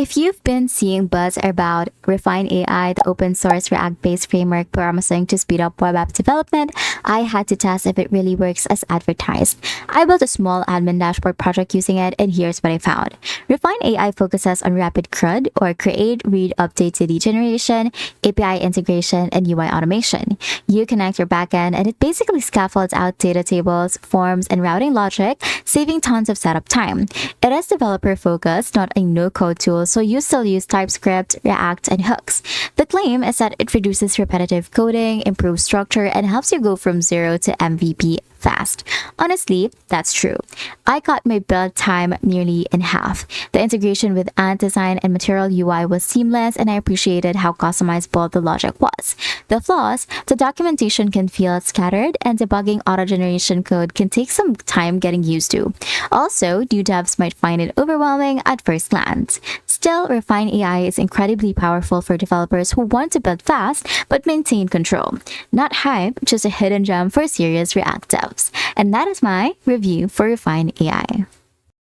If you've been seeing buzz about Refine AI, the open source React-based framework promising to speed up web app development, I had to test if it really works as advertised. I built a small admin dashboard project using it, and here's what I found. Refine AI focuses on rapid CRUD, or create, read, update, delete generation, API integration, and UI automation. You connect your backend, and it basically scaffolds out data tables, forms, and routing logic, saving tons of setup time. It is developer-focused, not a no-code tool, so you still use TypeScript, React, and hooks. The claim is that it reduces repetitive coding, improves structure, and helps you go from zero to MVP fast. Honestly, that's true. I cut my build time nearly in half. The integration with Ant Design and Material UI was seamless, and I appreciated how customizable the logic was. The flaws: the documentation can feel scattered, and debugging auto-generation code can take some time getting used to. Also, new devs might find it overwhelming at first glance. Still, Refine AI is incredibly powerful for developers who want to build fast but maintain control. Not hype, just a hidden gem for serious React devs. And that is my review for Refine AI.